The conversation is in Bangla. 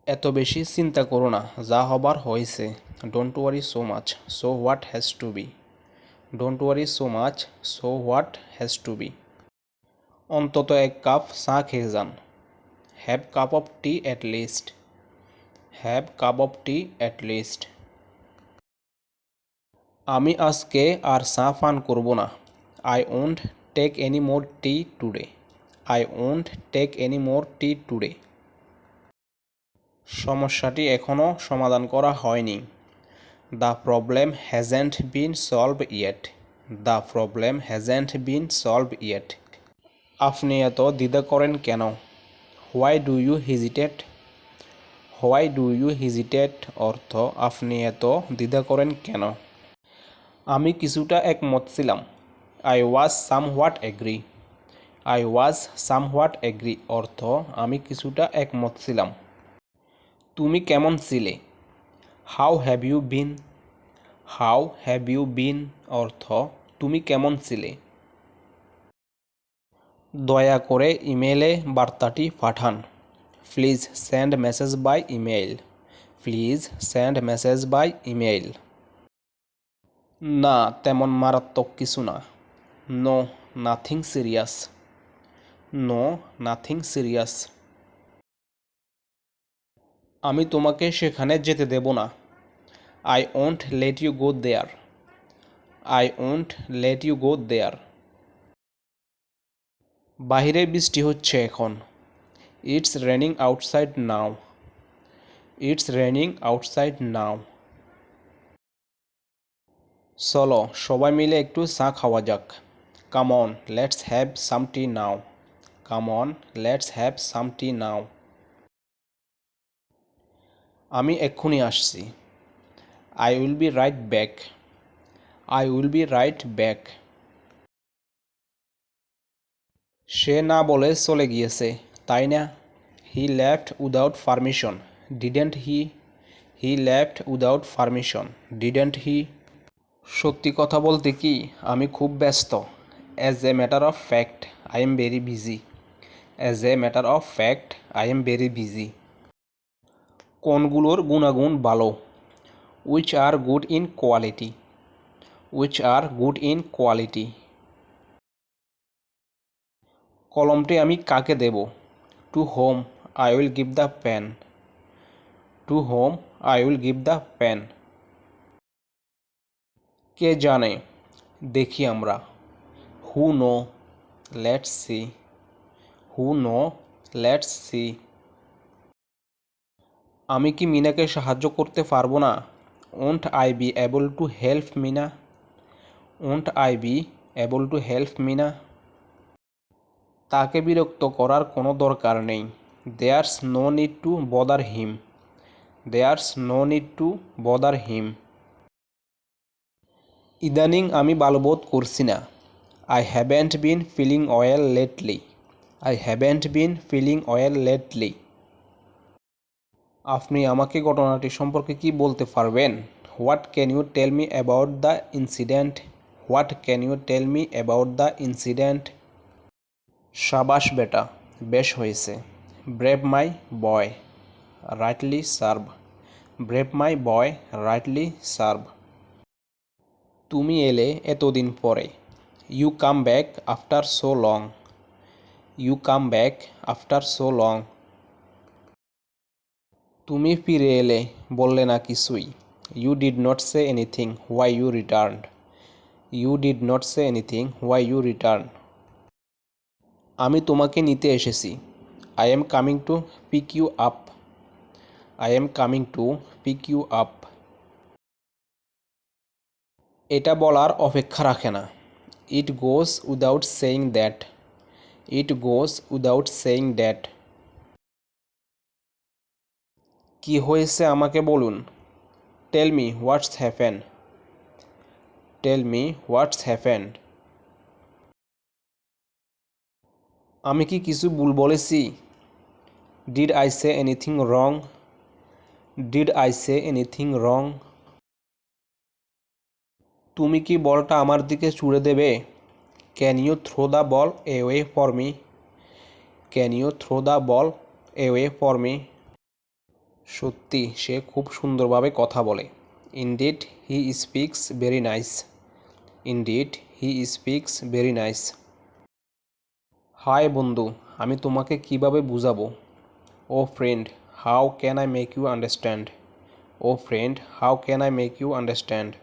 এত বেশি চিন্তা করো না, যা হবার হয়েছে। Don't worry so much, so what has to be. Don't worry so much, so what has to be. অন্তত এক কাপ চা খেয়ে যান। Have cup of tea at least. Have cup of tea at least. আমি আজকে আর চা পান করব না। I won't take any more tea today. I won't take any more tea today. সমস্যাটি এখনও সমাধান করা হয়নি। The problem hasn't been solved yet. The problem hasn't been solved yet. আপনি এত দ্বিধা করেন কেন? Why do you hesitate. Why do you hesitate অর্থ আপনি এত দ্বিধা করেন কেন? আমি কিছুটা একমত ছিলাম। I was somewhat agree. I was somewhat agree অর্থ আমি কিছুটা একমত ছিলাম। তুমি কেমন ছিলে? How have you been. How have you been অর্থ তুমি কেমন ছিলে? দয়া করে ইমেলে বার্তাটি পাঠান। Please send message by email. Please send message by email. না, তেমন মারাত্মক কিছু না। No, nothing serious. No, nothing serious. আমি তোমাকে সেখানে যেতে দেব না। I won't let you go there. I won't let you go there. বাহিরে বৃষ্টি হচ্ছে এখন। It's raining outside now. It's raining outside now. চলো সবাই মিলে একটু চা খাওয়া যাক। Come on let's have some tea now. Come on let's have some tea now. আমি এক্ষুনি আসছি। I will be right back. I will be right back. সে না বলে চলে গিয়েছে, তাই না? He left without permission, didn't he. He left without permission, didn't হি। সত্যি কথা বলতে কি, আমি খুব ব্যস্ত। As a matter of fact I am very busy. As a matter of fact I am very busy. কোনগুলোর গুণাগুণ ভালো? Which are good in quality. Which are good in quality. কলমটি আমি কাকে দেব? To whom I will give the pen. To whom I will give the pen. কে জানে? দেখি আমরা। Who know, let's see. Who know, let's see. আমি কি মিনাকে সাহায্য করতে পারবো না? Won't I be able to help Meena. Won't I be able to help Meena. তাকে বিরক্ত করার কোনো দরকার নেই। There's no need to bother him. There's no need to bother him. ইদানিং আমি ভালো বোধ করছি না। I haven't been feeling well lately. I haven't been feeling well lately. আপনি আমাকে ঘটনাটি সম্পর্কে কি বলতে পারবেন? What can you tell me about the incident. What can you tell me about the incident. সাবাস বেটা, বেশ হয়েছে। Brave my boy, rightly serve. Brave my boy, rightly serve. তুমি এলে এতদিন পরে। You come back after so long. You come back after so long. তুমি ফিরে এলে, বললে না কিছুই। You did not say anything why you returned. You did not say anything why you return. আমি তোমাকে নিতে এসেছি। I am coming to pick you up. I am coming to pick you up. এটা বলার অপেক্ষা রাখে না। It goes without saying that. It goes without saying that. কি হয়েছে আমাকে বলুন। Tell me what's happened. Tell me what's happened. আমি কি কিছু ভুল বলেছি? Did I say anything wrong. Did I say anything wrong. তুমি কি বলটা আমার দিকে ছুঁড়ে দেবে? Can you throw the ball away for me. Can you throw the ball away for me. সত্যি সে খুব সুন্দরভাবে কথা বলে। Indeed he speaks very nice. Indeed he speaks very nice. Hi বন্ধু, আমি তোমাকে কিভাবে বুঝাবো? O friend, how can I make you understand? O friend, how can I make you understand?